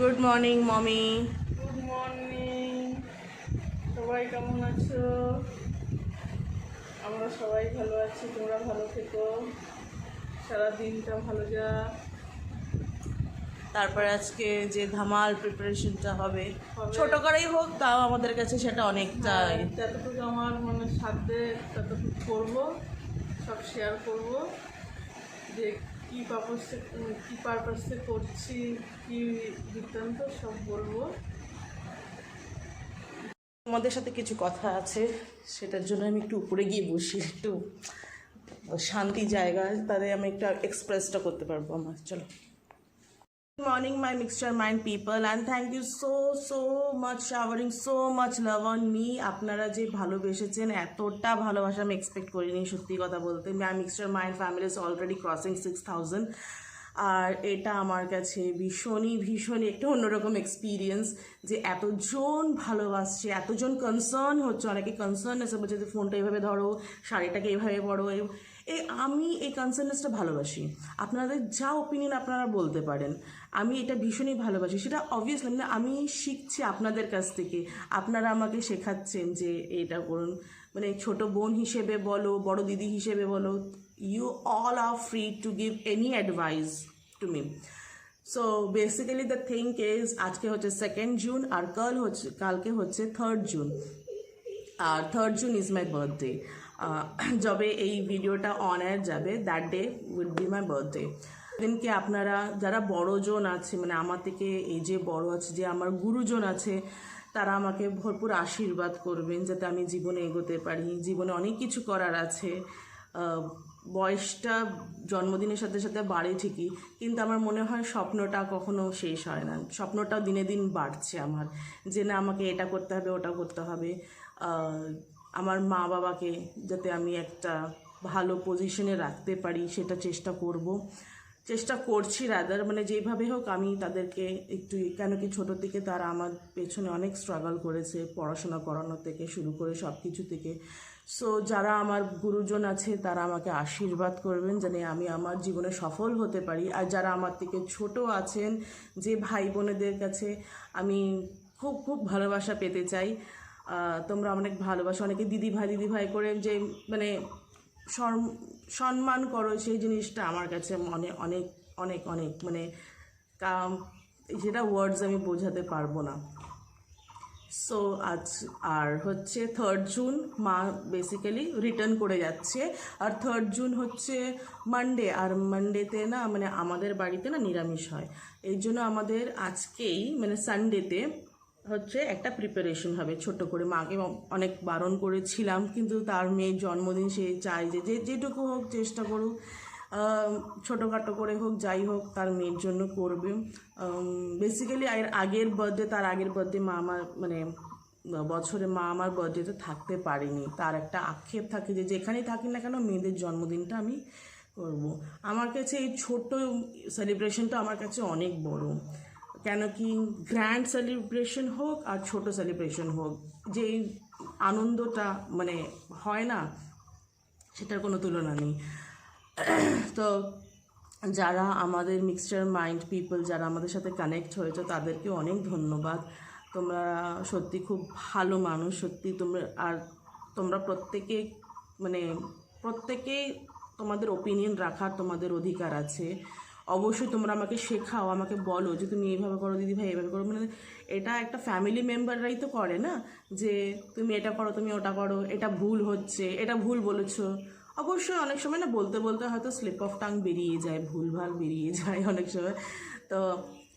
Good morning mommy. Good morning. সবাই কেমন আছো? আমরা সবাই ভালো আছি, তোমরা ভালো থেকো, সারা দিনটা ভালো যা। তারপরে আজকে যে ধামাল প্রিপারেশনটা হবে, হবে। ছোট করেই হোক, তাও আমাদের কাছে সেটা অনেকটাই। যতটুকু আমার মানে সাধ্যে ততটুকু করবো, সব শেয়ার করব, যে কী পারপাসে করছি, কী বৃত্তান্ত সব বলবো। আমাদের সাথে কিছু কথা আছে, সেটার জন্য আমি একটু উপরে গিয়ে বসি, একটু শান্তি জায়গায়, তাদের আমি একটু এক্সপ্রেসটা করতে পারবো আমার। চলো। Good morning, my mixture mind people, and thank you so much showering so much love on me. আপনারা যে ভালোবেসেছেন, এতটা ভালোবাসা আমি এক্সপেক্ট করিনি, সত্যি কথা বলতে। My mixture mind family is already crossing 6,000, আর এটা আমার কাছে ভীষণই একটা অন্যরকম এক্সপিরিয়েন্স, যে এতজন ভালোবাসছে, এতজন কনসার্ন হচ্ছে। অনেকে কনসার্ন এসে বলছে যে ফোনটা এইভাবে ধরো, শাড়িটাকে এইভাবে পরো। আমি এই কনসার্নেসটা ভালোবাসি। আপনাদের যা ওপিনিয়ন আপনারা বলতে পারেন, আমি এটা ভীষণই ভালোবাসি। সেটা অবভিয়াসলি মানে আমি শিখছি আপনাদের কাছ থেকে, আপনারা আমাকে শেখাচ্ছেন যে এটা করুন। মানে ছোট বোন হিসেবে বলো, বড় দিদি হিসেবে বলো, you all are free to give any advice to me. So basically the thing is, আজকে হচ্ছে 2nd জুন, আর কালকে হচ্ছে 3rd জুন, আর 3rd June is my birthday. যবে এই ভিডিওটা অন এয়ার যাবে, that day will be my birthday. দিনকে আপনারা যারা বড়জন আছে, মানে আমার থেকে এই যে বড় আছে, যে আমার গুরুজন আছে, তারা আমাকে ভরপুর আশীর্বাদ করবেন, যাতে আমি জীবনে এগোতে পারি। জীবনে অনেক কিছু করার আছে। বয়সটা জন্মদিনের সাথে সাথে বাড়ে ঠিকই, কিন্তু আমার মনে হয় স্বপ্নটা কখনো শেষ হয় না। স্বপ্নটাও দিনে দিন বাড়ছে আমার, যে না আমাকে এটা করতে হবে, ওটা করতে হবে। আমার মা বাবাকে যাতে আমি একটা ভালো পজিশনে রাখতে পারি, সেটা চেষ্টা করছি রাদার, মানে যেইভাবে হোক আমি তাদেরকে একটু, কেন কি ছোটো থেকে তারা আমার পেছনে অনেক স্ট্রাগল করেছে, পড়াশোনা করানো থেকে শুরু করে সব কিছু থেকে। সো যারা আমার গুরুজন আছে, তারা আমাকে আশীর্বাদ করবেন যেন আমি আমার জীবনে সফল হতে পারি। আর যারা আমার থেকে ছোট আছেন, যে ভাই বোনেদের কাছে আমি খুব ভালোবাসা পেতে চাই। তোমরা অনেক ভালোবাসো, অনেকে দিদি ভাই করে যে মানে সম্মান করো, সেই জিনিসটা আমার কাছে অনেক অনেক অনেক অনেক মানে যেটা ওয়ার্ডস আমি বোঝাতে পারবো না। সো আর হচ্ছে 3rd জুন মা বেসিক্যালি রিটার্ন করে যাচ্ছে, আর 3rd জুন হচ্ছে মানডে, আর মানডেতে না মানে আমাদের বাড়িতে না নিরামিষ হয়। এই জন্য আমাদের আজকেই মানে সানডেতে হচ্ছে একটা প্রিপারেশন হবে ছোট করে। মাকে অনেক বারণ করেছিলাম, কিন্তু তার মেয়ের জন্মদিন, সে চায় যে যেটুকু হোক চেষ্টা করুক, ছোটোখাটো করে হোক, যাই হোক তার মেয়ের জন্য করবে। বেসিক্যালি তার আগের বার্থডে মা আমার মানে বছরে মা আমার বার্থডেতে থাকতে পারেনি। তার একটা আক্ষেপ থাকে যে যেখানেই থাকি না কেন মেয়েদের জন্মদিনটা আমি করব। আমার কাছে এই ছোট সেলিব্রেশনটা আমার কাছে অনেক বড়। কেন কি গ্র্যান্ড সেলিব্রেশন হোক আর ছোট সেলিব্রেশন হোক, যেই আনন্দটা মানে হয় না, সেটার কোনো তুলনা নেই। তো যারা আমাদের মিক্সচার মাইন্ড পিপল, যারা আমাদের সাথে কানেক্ট হয়েছে, তাদেরকে অনেক ধন্যবাদ। তোমরা সত্যি খুব ভালো মানুষ, সত্যি তোমরা প্রত্যেকেই তোমাদের ওপিনিয়ন রাখার তোমাদের অধিকার আছে। অবশ্যই তোমরা আমাকে শেখাও, আমাকে বলো যে তুমি এইভাবে করো দিদি ভাই, এইভাবে করো। মানে এটা একটা ফ্যামিলি মেম্বাররাই তো করে না, যে তুমি এটা করো, তুমি ওটা করো, এটা ভুল হচ্ছে, এটা ভুল বলেছো। অবশ্যই অনেক সময় না বলতে বলতে হয়তো স্লিপ অফ টাং বেরিয়ে যায়, ভুলভাল বেরিয়ে যায় অনেক সময়, তো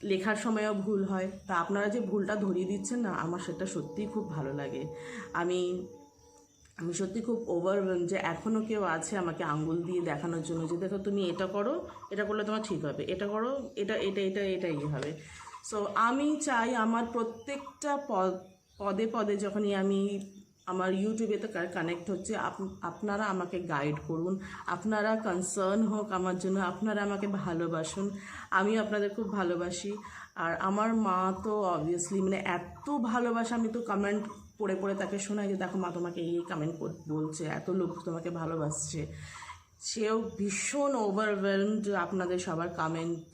লেখার সময়ও ভুল হয়। তা আপনারা যে ভুলটা ধরিয়ে দিচ্ছেন না, আমার সেটা সত্যিই খুব ভালো লাগে। আমি সত্যি খুব ওভারওয়েলম যে এখনও কেউ আছে আমাকে আঙ্গুল দিয়ে দেখানোর জন্য, যে দেখো তুমি এটা করো, এটা করলে তোমার ঠিক হবে, এটা করো, এটাই হবে। সো আমি চাই আমার প্রত্যেকটা পদে পদে যখনই আমি আমার ইউটিউবেতে কানেক্ট হচ্ছে, আপনারা আমাকে গাইড করুন, আপনারা কনসার্ন হোক আমার জন্য, আপনারা আমাকে ভালোবাসুন, আমিও আপনাদের খুব ভালোবাসি। আর আমার মা তো অবভিয়াসলি মানে এত ভালোবাসা, আমি তো কমেন্ট পড়ে পড়ে তাকে শোনাই যে দেখো মা তোমাকে এই কমেন্ট বলছে, এত লোক তোমাকে ভালোবাসছে। সেও ভীষণ ওভারওয়েলমড আপনাদের সবার কমেন্ট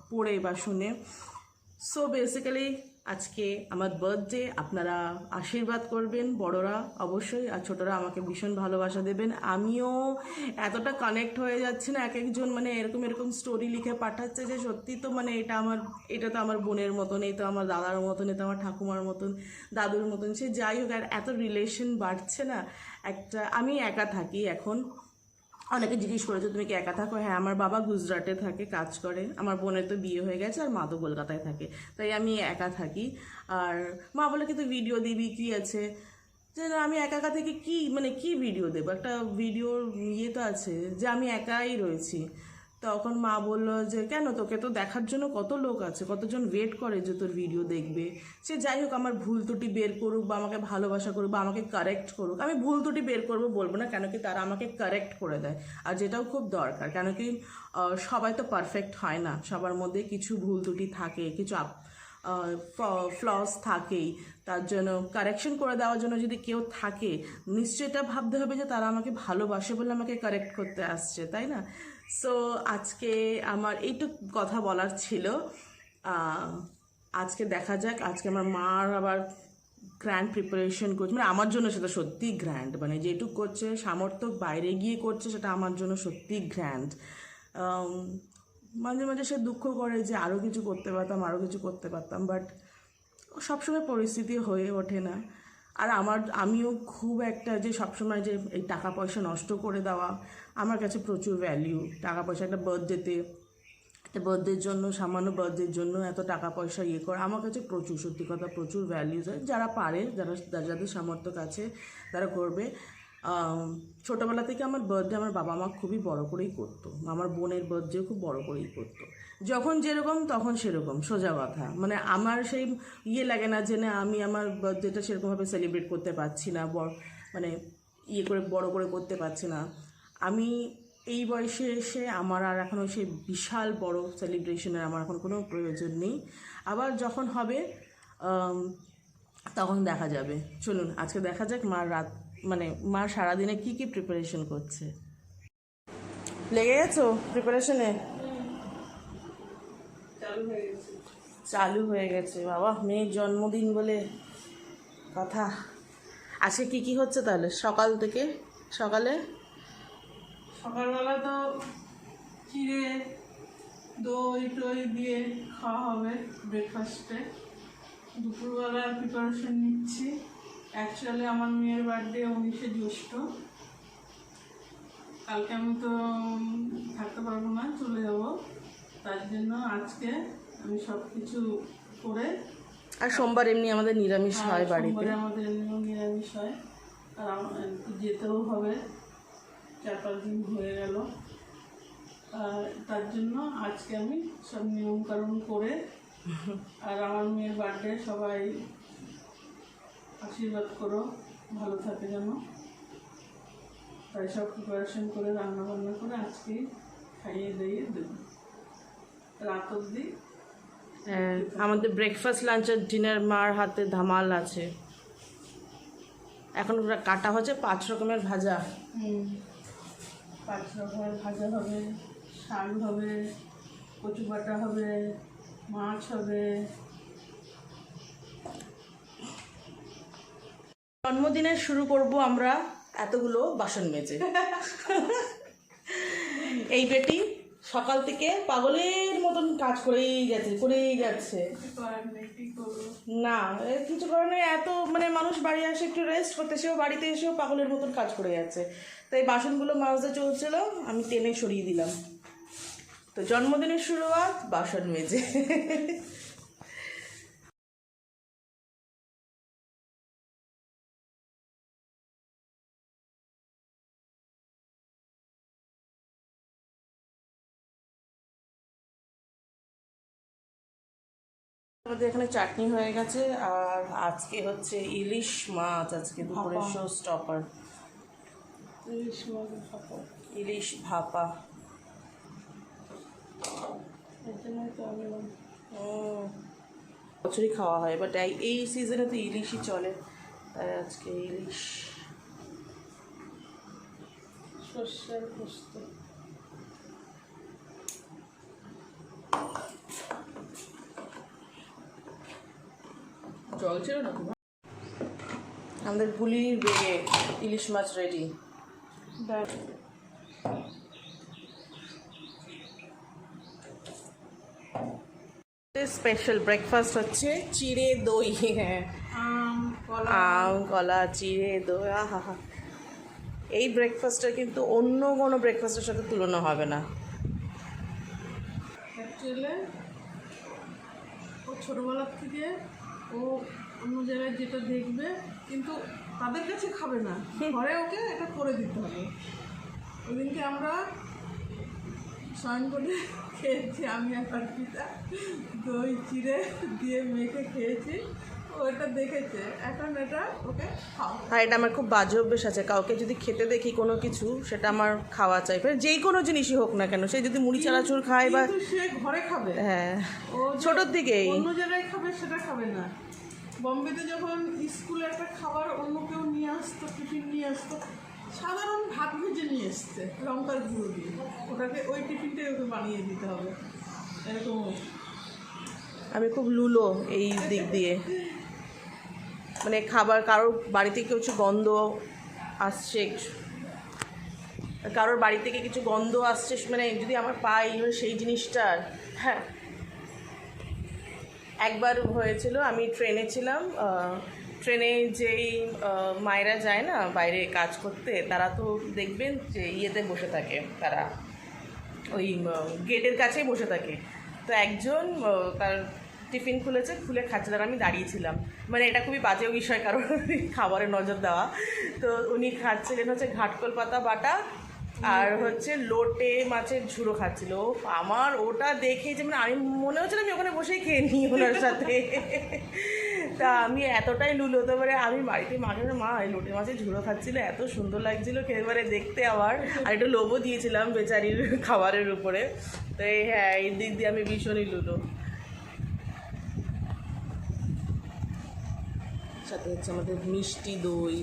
পড়ে বা শুনে। সো বেসিক্যালি আজকে আমার বার্থডে, আপনারা আশীর্বাদ করবেন বড়রা অবশ্যই, আর ছোটরা আমাকে ভীষণ ভালোবাসা দেবেন। আমিও এতটা কানেক্ট হয়ে যাচ্ছি না, এক একজন মানে এরকম এরকম স্টোরি লিখে পাঠাচ্ছে যে সত্যি তো মানে এটা তো আমার বোনের মতন, এই তো আমার দাদার মতন, এ তো আমার ঠাকুমার মতন, দাদুর মতন, সে যাই হোক। আর এত রিলেশন বাড়ছে না একটা। আমি একা থাকি এখন। অনেকে জিজ্ঞেস করেছে তুমি কি একা থাকো? হ্যাঁ, আমার বাবা গুজরাটে থাকে, কাজ করে। আমার বোনের তো বিয়ে হয়ে গেছে, আর মা তো কলকাতায় থাকে, তাই আমি একা থাকি। আর মা বলে কি তুই ভিডিও দিবি, কি আছে? যে না, আমি একা একা থেকে কি ভিডিও দেবো? একটা ভিডিওর ইয়ে তো আছে যে আমি একাই রয়েছি। তখন মা বললো যে কেন, তোকে তো দেখার জন্য কত লোক আছে, কতজন ওয়েট করে যে তোর ভিডিও দেখবে। সে যাই হোক, আমার ভুল ত্রুটি বের করুক বা আমাকে ভালোবাসা করুক বা আমাকে কারেক্ট করুক, আমি ভুল ত্রুটি বের করবো বলবো না, কেন কি তারা আমাকে কারেক্ট করে দেয়। আর যেটাও খুব দরকার, কেন কি সবাই তো পারফেক্ট হয় না, সবার মধ্যে কিছু ভুল ত্রুটি থাকে, কিছু ফ্লস থাকেই। তার জন্য কারেকশন করে দেওয়ার জন্য যদি কেউ থাকে, নিশ্চয়ই এটা ভাবতে হবে যে তারা আমাকে ভালোবাসে বলে আমাকে কারেক্ট করতে আসছে, তাই না? সো আজকে আমার এইটুক কথা বলার ছিল। আজকে দেখা যাক, আজকে আমার মার আবার গ্র্যান্ড প্রিপারেশন করছে, মানে আমার জন্য সেটা সত্যি গ্র্যান্ড, মানে যেটুক করছে সামর্থ্য বাইরে গিয়ে করছে, সেটা আমার জন্য সত্যি গ্র্যান্ড। মাঝে মাঝে সে দুঃখ করে যে আরও কিছু করতে পারতাম, বাট সবসময় পরিস্থিতি হয়ে ওঠে না। আর আমিও খুব একটা যে সবসময় যে এই টাকা পয়সা নষ্ট করে দেওয়া, আমার কাছে প্রচুর ভ্যালিউ। টাকা পয়সা একটা বার্থডের জন্য, সামান্য বার্থডের জন্য এত টাকা পয়সা ইয়ে করা আমার কাছে প্রচুর, সত্যি কথা প্রচুর ভ্যালিউজ হয়। যারা পারে, যাদের সামর্থ্য কাছে, তারা করবে। ছোটোবেলা থেকে আমার বার্থডে আমার বাবা মা খুবই বড় করেই করতো, আমার বোনের বার্থডেও খুব বড় করেই করতো। যখন যেরকম তখন সেরকম, সোজা কথা। মানে আমার সেই ইয়ে লাগে না যে না আমি আমার বার্থডেটা সেরকমভাবে সেলিব্রেট করতে পারছি না, মানে ইয়ে করে বড় করে করতে পারছি না। আমি এই বয়সে এসে আমার আর এখনও সেই বিশাল বড় সেলিব্রেশনের আমার এখন কোনো প্রয়োজন নেই। আবার যখন হবে তখন দেখা যাবে। চলুন আজকে দেখা যাক মার সারাদিনে কি কি প্রিপারেশন করছে। লেগে গেছো প্রিপারেশনে? চালু হয়ে গেছে বাবা, মেয়ের জন্মদিন বলে কথা। আজকে কি কি হচ্ছে তাহলে সকাল থেকে? সকালবেলা তো চিড়ে দই টই দিয়ে খাওয়া হবে ব্রেকফাস্টে। দুপুরবেলা প্রিপারেশন নিচ্ছি। অ্যাকচুয়ালি আমার মেয়ের বার্থডে 19শে জ্যৈষ্ঠ। কালকে আমি তো থাকতে পারবো না, চলে যাব। তার জন্য আজকে আমি সব কিছু করে, আর সোমবার এমনি আমাদের নিরামিষ হয় বাড়িতে, আমাদের এমনিও নিরামিষ হয়। আর আমার যেতেও হবে, 4-5 দিন হয়ে গেল। তার জন্য আজকে আমি সব নিয়মকানুন করে, আর আমার মেয়ের বার্থডে সবাই আশীর্বাদ করো, ভালো থাকে যেন, তাই সব প্রিপারেশন করে রান্না বান্না করে আজকে খাইয়ে দিয়ে দেবো রাত অবধি। হ্যাঁ, আমাদের ব্রেকফাস্ট লাঞ্চ আর ডিনার মার হাতে ধামাল আছে। এখন কাটা হচ্ছে 5 রকমের ভাজা। 5 রকমের ভাজা হবে, শাক হবে, কচু বাটা হবে, মাছ হবে। জন্মদিনের শুরু করব আমরা এতগুলো বাসন মেজে। এই বেটি সকাল থেকে পাগলের মতন কাজ করেই যাচ্ছে। না কিছু কারণে এত মানে মানুষ বাড়ি আসে একটু রেস্ট করতে, সেও বাড়িতে এসেও পাগলের মতন কাজ করে যাচ্ছে। তাই বাসনগুলো মাজতে চলছিল, আমি টেনে সরিয়ে দিলাম। তো জন্মদিনের শুরুয়াত বাসন মেজে। আমাদের এখানে চাটনি হয়ে গেছে, আর আজকে হচ্ছে ইলিশ মাছ, আজকে দুপুরের শো স্টপার ইলিশ ভাপা। বছরই খাওয়া হয়, বাট এই সিজনে তো ইলিশই চলে, তাই আজকে ইলিশ। সর্ষের পোস্ত। জল ছিল না তোমার? আমাদের গুলির বেগে ইলিশ মাছ রেডি। স্পেশাল ব্রেকফাস্ট হচ্ছে চিড়ে দই। হ্যাঁ, আম কলা আম কলা চিড়ে দই, আহা হা। এই ব্রেকফাস্টটা কিন্তু অন্য কোনো ব্রেকফাস্টের সাথে তুলনা হবে না। অ্যাকচুয়ালি ও ছোটোবেলার থেকে ও অন্য জায়গায় যেটা দেখবে কিন্তু তাদের কাছে খাবে না, ঘরে ওকে এটা করে দিতে হবে। ওইদিনকে আমরা স্নান করে খেয়েছি, আমি আর পিতা দই চিড়ে দিয়ে মেখে খেয়েছি। ও এটা দেখেছে, এখন এটা ওকে খাও। আর এটা আমার খুব বাজে অভ্যেস আছে, কাউকে যদি খেতে দেখি কোনো কিছু সেটা আমার খাওয়া চাই, যেই কোনো জিনিসই হোক না কেন, সে যদি মুড়ি চানাচুর খায় বা কিন্তু সে ঘরে খাবে। হ্যাঁ, ও যে ছোটোর দিকেই। অন্য জায়গায় খাবে সেটা খাবে না। বম্বেতে যখন স্কুলে একটা খাবার অন্য কেউ নিয়ে আসতো, টিফিন নিয়ে আসতো, সাধারণ ভাত ভেজে নিয়ে এসছে লঙ্কার গুঁড়ো দিয়ে, ওটাকে ওই টিফিনটাই ওকে বানিয়ে দিতে হবে এরকম। আমি খুব লুলো এই দিক দিয়ে, মানে খাবার কারোর বাড়ি থেকে কিছু গন্ধ আসছে, কারোর বাড়ি থেকে কিছু গন্ধ আসছে, মানে যদি আমার পাই সেই জিনিসটার। হ্যাঁ, একবার হয়েছিল, আমি ট্রেনে ছিলাম, ট্রেনে যেই মায়েরা যায় না বাইরে কাজ করতে, তারা তো দেখবেন যে ইয়েতে বসে থাকে, তারা ওই গেটের কাছেই বসে থাকে। তো একজন তার টিফিন খুলেছে, খুলে খাচ্ছে, তার আমি দাঁড়িয়েছিলাম, মানে এটা খুবই বাজে বিষয় কারণ খাবারে নজর দেওয়া। তো উনি খাচ্ছিলেন হচ্ছে ঘাটকল পাতা বাটা আর হচ্ছে লোটে মাছের ঝুড়ো খাচ্ছিল। আমার ওটা দেখে যে মানে আমি মনে হচ্ছিল আমি ওখানে বসেই খেয়ে নিই ওনার সাথে। তা আমি এতটাই লুলো, তো এবারে আমি বাড়িতে মাকে মা এই লোটে মাছের ঝুড়ো খাচ্ছিল, এত সুন্দর লাগছিলো খেয়ে, এবারে দেখতে আবার আর একটু লোভও দিয়েছিলাম বেচারির খাবারের উপরে। তো হ্যাঁ, এই দিক দিয়ে আমি ভীষণই লুলো। সাথে হচ্ছে আমাদের মিষ্টি দই।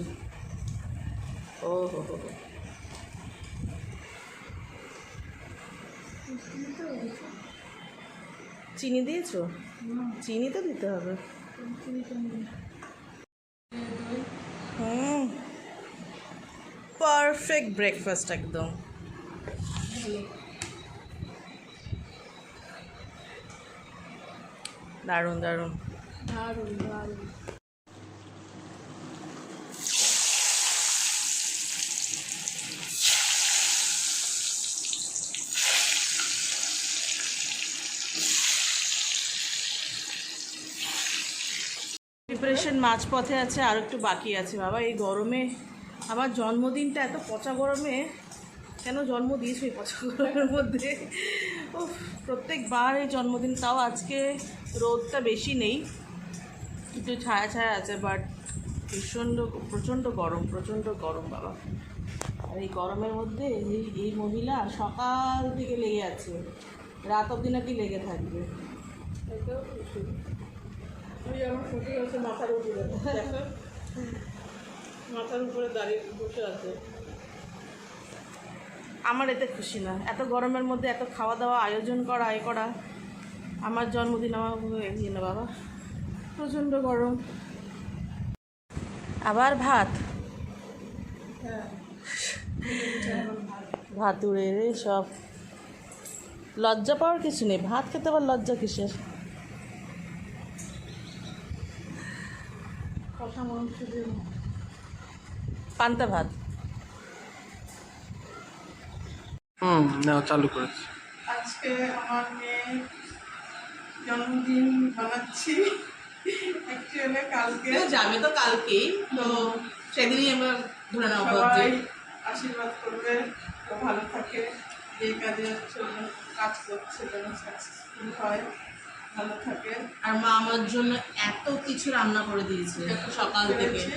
ও হো হো হো। চিনি দিয়েছো? চিনি তো দিতে হবে। হুম, পারফেক্ট ব্রেকফাস্ট একদম। দারুণ দারুণ। দারুণ দারুণ। প্রিপারেশন মাঝপথে আছে, আর একটু বাকি আছে। বাবা এই গরমে আমার জন্মদিনটা, এত পচা গরমে কেন জন্ম দিয়েছো এই পচা গরমের মধ্যে? ও, প্রত্যেকবার এই জন্মদিন, তাও আজকে রোদটা বেশি নেই, একটু ছায়া ছায়া আছে, বাট প্রচণ্ড গরম বাবা। আর এই গরমের মধ্যে এই মহিলা সকাল থেকে লেগে আছে, রাত অবধি নাকি লেগে থাকবে। এটাও খুশি। ওই আমার শ্বশুর আছে মাথার উপরে, দেখো মাথার উপরে দাঁড়িয়ে বসে আছে। আমার এতে খুশি না, এত গরমের মধ্যে এত খাওয়া দাওয়া আয়োজন করা আমার জন্মদিন আমার এগিয়ে না বাবা, প্রচণ্ড গরম। আবার ভাত, হ্যাঁ, ভাত উড়ে রে সব। লজ্জা পাওয়ার কিছু নেই, ভাত খেতে আবার লজ্জা কিসের? কথা মাংস দিয়ে পান্তা ভাত। না চালু করেছি। আজকে আমার মেয়ে জন্মদিন বানাচ্ছি। অ্যাকচুয়ালি কালকে যাবে তো কালকেই, তো সেদিনই আমরা ধরে নেওয়া সবাই আশীর্বাদ করবে, তো ভালো থাকে, যে কাজের জন্য কাজ করছে যেন সাকসেসফুল হয়, ভালো থাকে। আর মা আমার জন্য এত কিছু রান্না করে দিয়েছে সকাল থেকে, পেরেছি।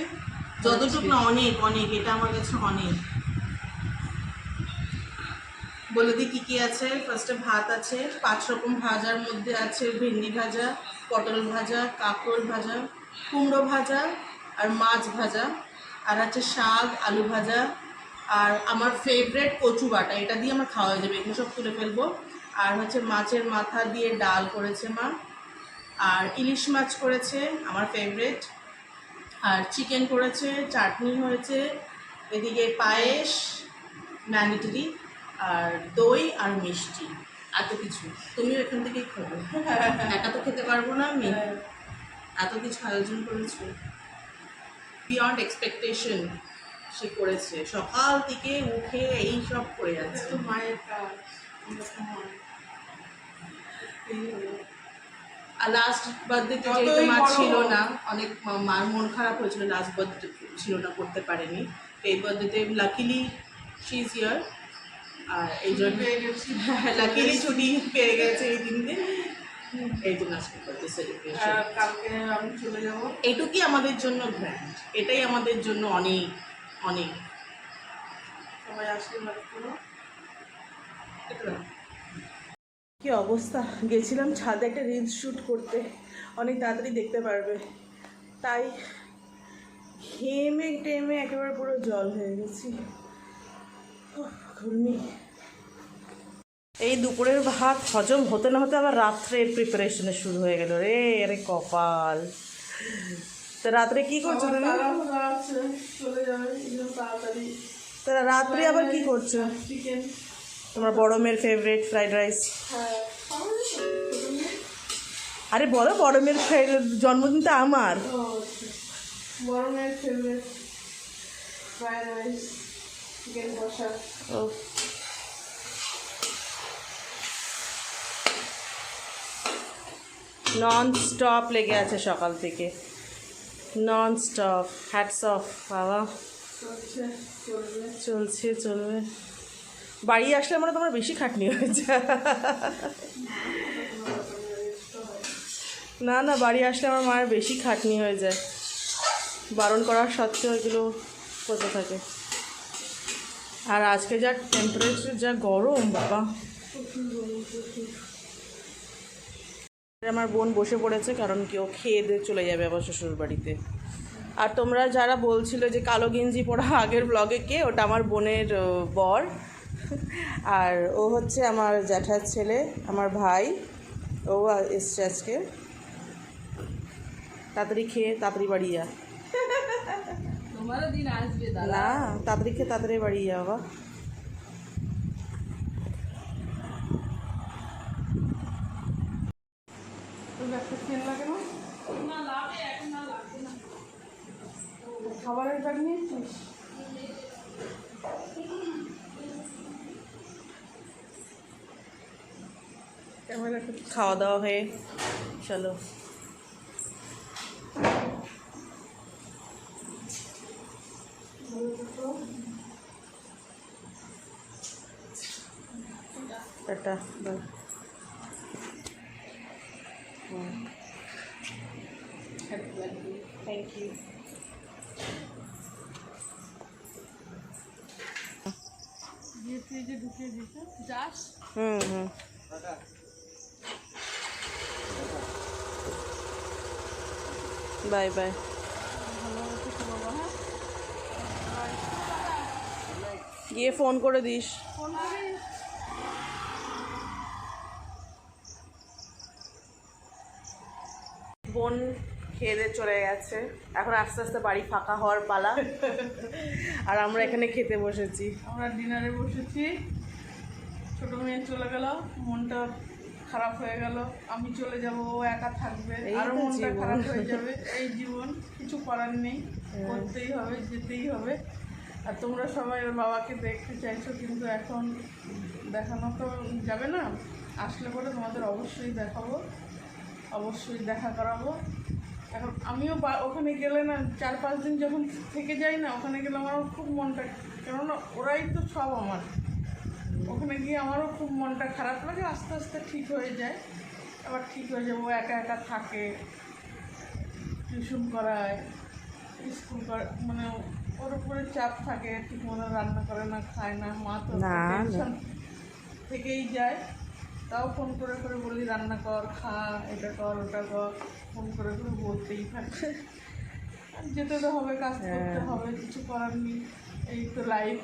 যতটুকু না অনেক অনেক, এটা আমার কাছে অনেক। বলে দিই কী কী আছে। ফার্স্টে ভাত আছে, 5 রকম ভাজার মধ্যে আছে ভেন্ডি ভাজা, পটল ভাজা, কাঁকরোল ভাজা, কুমড়ো ভাজা আর মাছ ভাজা, আর আছে শাক, আলু ভাজা, আর আমার ফেভারেট কচু বাটা, এটা দিয়ে আমার খাওয়া হয়ে যাবে, এগুলো সব তুলে ফেলবো। আর হচ্ছে মাছের মাথা দিয়ে ডাল করেছে মা, আর ইলিশ মাছ করেছে আমার ফেভারিট, আর চিকেন করেছে, চাটনি হয়েছে, এদিকে পায়েস ম্যান্ডেটরি, আর দই আর মিষ্টি, এত কিছু। তুমিও এখান থেকেই খাবে, একা তো খেতে পারবো না আমি, এত কিছু আয়োজন করেছে, বিয়ন্ড এক্সপেকটেশন সে করেছে। সকাল থেকে উঠে এই সব করে যাচ্ছে। তো মায়ের কাজ আমরা সময় এই হলো। আর লাস্ট বার্থডেতে যতই যেহেতু মা বড় ছিল হোক। না, অনেক মার মন খারাপ হয়েছিল, লাস্ট বার্থডে ছিল না, করতে পারেনি। এই বার্থডেতে লাকিলি শি ইজ হিয়ার, আর এই জন্য পেয়ে গেছি। লাকিলি ছুটি পেয়ে গেছে এই দিনকে, এই জন্য আজকে বার্থডে সেলিব্রেশন। আর কালকে আমি চলে যাব। এইটুকুই আমাদের জন্য গ্র্যান্ড, এটাই আমাদের জন্য অনেক অনেক। সবাই আশীর্বাদ করো। কি অবস্থা, গেছিলাম ছাদে একটা রিলস শ্যুট করতে, অনেক তাড়াতাড়ি দেখতে পারবে, তাই ঘেমে টেমে একেবারে পুরো জল হয়ে গেছি, ঘুরমি। এই দুপুরের ভাত হজম হতে না হতে আবার রাত্রের প্রিপারেশনে শুরু হয়ে গেল রে, আরে কপাল। তো রাত্রে কি করছো আমার তুমি? তাড়াহুড়ো আছে, চলে যাবে এই জন্য তাড়াতাড়ি। তো রাত্রে আবার কি করছো? চিকেন। তোমার বড় মেয়ের ফেভারিট ফ্রাইড রাইস। হ্যাঁ, খাবো না তো? ছোট মেয়ে? আরে বলো, বড় মেয়ের জন্মদিন তো আমার। ও, আচ্ছা। বড় মেয়ের ফেভারিট ফ্রাইড রাইস, চিকেন কষা। ও, নন স্টপ লেগে আছে সকাল থেকে, নন স্টপ, হ্যাটস অফ বাবা। চলছে, চলবে। চলছে, চলবে। বাড়ি আসলে মানে তোমার বেশি খাটনি হয়েছে। না না, বাড়ি আসলে আমার মায়ের বেশি খাটনি হয়ে যায়, বারণ করার সত্ত্বেও এগুলো করতে থাকে। আর আজকে যা টেম্পারেচার, যা গরম বাবা। আমার বোন বসে পড়েছে, কারণ কেউ খেয়ে দিয়ে চলে যাবে আবার শ্বশুর বাড়িতে। আর তোমরা যারা বলছিল যে কালো গেঞ্জি পরা আগের ব্লগে কে, ওটা আমার বোনের বর, আর ও হচ্ছে আমার জ্যাঠার ছেলে, আমার ভাই, ও এসছে আজকে। তাড়াতাড়ি খেয়ে তাড়াতাড়ি বাড়ি যা। তোমারও দিন আসবে দাদা। না, তাড়াতাড়ি খেয়ে তাড়াতাড়ি বাড়ি যা বাবা। তোর একটা খেল লাগে না? না লাগে, এখন আর লাগবে না। খাবারের ব্যাগ নিয়েছিস? খাওয়া দাওয়া হয়ে চলো। Tata, bye. Thank you. দিয়ে ফ্রিজে ঢুকিয়ে দিতে যাস। হুম হুম। Bye bye. ভালো মতো তো বাবা। হ্যাঁ, গিয়ে ফোন করে দিস। ফোন করিস। বোন খেয়ে দিয়ে চলে গেছে, এখন আস্তে আস্তে বাড়ি ফাঁকা হওয়ার পালা, আর আমরা এখানে খেতে বসেছি। আমরা ডিনারে বসেছি, ছোট মেয়ে চলে গেল, মনটা খারাপ হয়ে গেল। আমি চলে যাব, ও একা থাকবে, এই আরো তো মনটা জীবন। খারাপ হয়ে যাবে। এই জীবন, কিছু করার নেই, করতেই হবে, যেতেই হবে। আর তোমরা সবাই ওর বাবাকে দেখতে চাইছো, কিন্তু এখন দেখানো তো যাবে না। আসলে পরে তোমাদের অবশ্যই দেখাবো, অবশ্যই দেখা করাবো। এখন আমিও ওখানে গেলে না, 4-5 দিন যখন থেকে যাই না, ওখানে গেলে আমারও খুব মনটা, কেননা ওরাই তো সব আমার। ওখানে গিয়ে আমারও খুব মনটা খারাপ লাগে, আস্তে আস্তে ঠিক হয়ে যায়, আবার ঠিক হয়ে যাবো। একা একা থাকে, টিউশন করায়, স্কুল করে, মানে ওর উপরে চাপ থাকে, ঠিক মতো রান্না করে না, খায় না, মা তো না, না। টেনশন থেকেই যায়। তাও ফোন করে করে বলি রান্না কর, খা, এটা কর, ওটা কর, ফোন করে করে বলতেই থাকে। আর যেতে তো হবে, কাজ করতে হবে, কিছু করার নেই, এই তো লাইফ।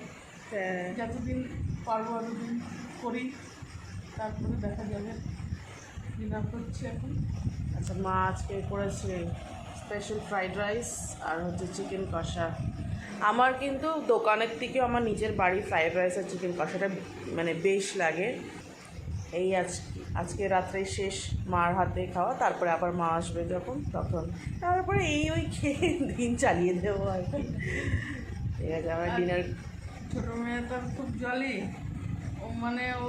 যতদিন পারবো ততদিন করি, তারপরে দেখা যাবে। ডিনার করছি এখন। আচ্ছা, মা আজকে করেছে স্পেশাল ফ্রাইড রাইস আর হচ্ছে চিকেন কষা। আমার কিন্তু দোকানের থেকে আমার নিজের বাড়ি ফ্রাইড রাইস আর চিকেন কষাটা মানে বেশ লাগে। এই আজকে রাত্রে শেষ মার হাতে খাওয়া, তারপরে আবার মা আসবে যখন তখন, তারপরে ওই খেয়ে দিন চালিয়ে দেবো আর কি। ঠিক আছে, আমার ডিনার। ছোটো মেয়ে তো খুব জলি, ও মানে ও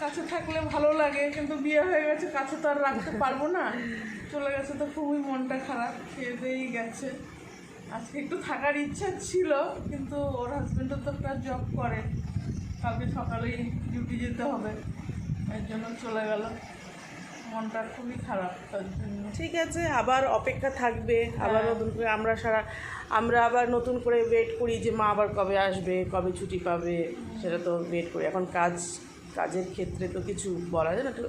কাছে থাকলে ভালো লাগে, কিন্তু বিয়ে হয়ে গেছে, কাছে তো আর রাখতে পারবো না। চলে গেছে তো খুবই মনটা খারাপ, খেয়ে দিয়েই গেছে। আজকে একটু থাকার ইচ্ছা ছিল, কিন্তু ওর হাজব্যান্ডও তো একটা জব করে, কালকে সকালেই ডিউটি যেতে হবে, এর জন্য চলে গেল। মনটা খুবই খারাপ তার জন্য। ঠিক আছে, আবার অপেক্ষা থাকবে, আবার নতুন করে আমরা আবার নতুন করে ওয়েট করি যে মা আবার কবে আসবে, কবে ছুটি পাবে, সেটা তো ওয়েট করি। এখন কাজের ক্ষেত্রে তো কিছু বলা যায় না, তো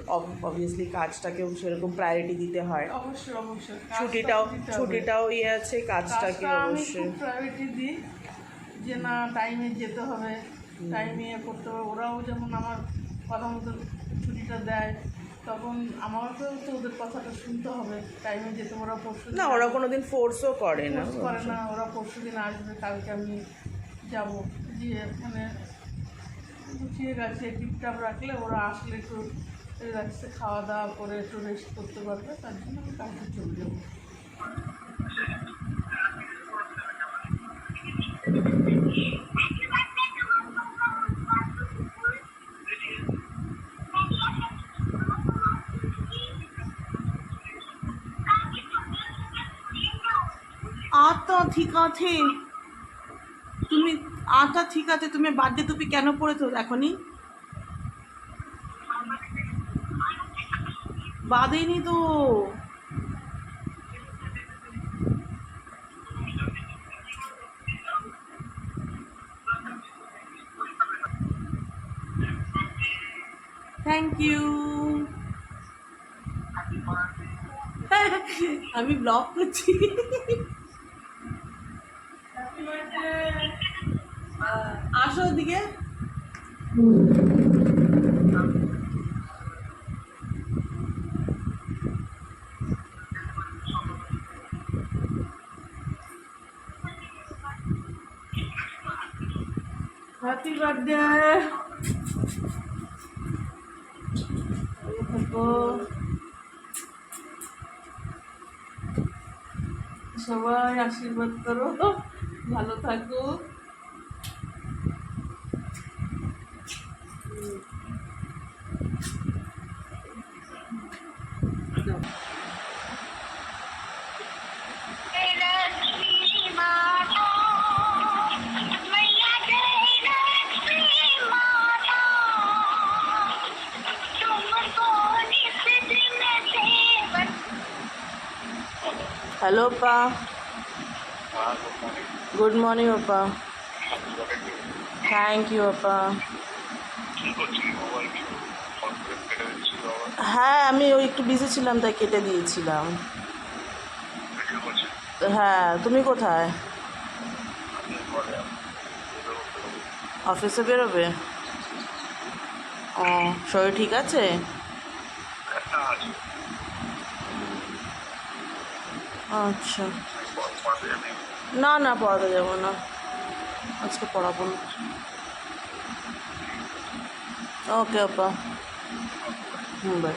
অবভিয়াসলি কাজটাকেও সেরকম প্রায়োরিটি দিতে হয়। অবশ্যই অবশ্যই ছুটিটাও আছে, কাজটাকে আমি অবশ্যই। খুব প্রায়োরিটি দিই যে না, টাইমে যেতে হবে, টাইমে করতে হবে। ওরাও যেমন আমার কথা মতো ছুটিটা দেয়, তখন আমাকেও তো ওদের কথাটা শুনতে হবে, টাইমে যেতে। ওরা পরশু না, ওরা কোনো দিন ফোর্সও করে না। করে না, ওরা পরশু দিন আসবে, কালকে আমি যাব, গিয়ে মানে গুছিয়ে গাছে টিপটাপ রাখলে ওরা আসলে একটু রিল্যাক্সে খাওয়া দাওয়া করে একটু রেস্ট করতে পারবে, তার জন্য আমি কালকে চলে যাবো। আচ্ছা ঠিক আছে, তুমি বার্থডে টুপি কেন পরেছো এখনই? বাঁধেনি তো। Thank you. আমি ব্লগ করছি। আসো দিকে। Happy birthday. সবাই আশীর্বাদ করো, ভালো থাকো। হ্যালো পা, গুড মর্নিং আপা। থ্যাংক ইউ আপা। হ্যাঁ, আমি ওই একটু বিজি ছিলাম, তাই কেটে দিয়েছিলাম। হ্যাঁ, তুমি কোথায়? অফিসে বেরোবে? ও, শরীর ঠিক আছে? আচ্ছা, না না, পড়াতে যাবো না, আজকে পড়াবো না। ওকে আপা, বাই।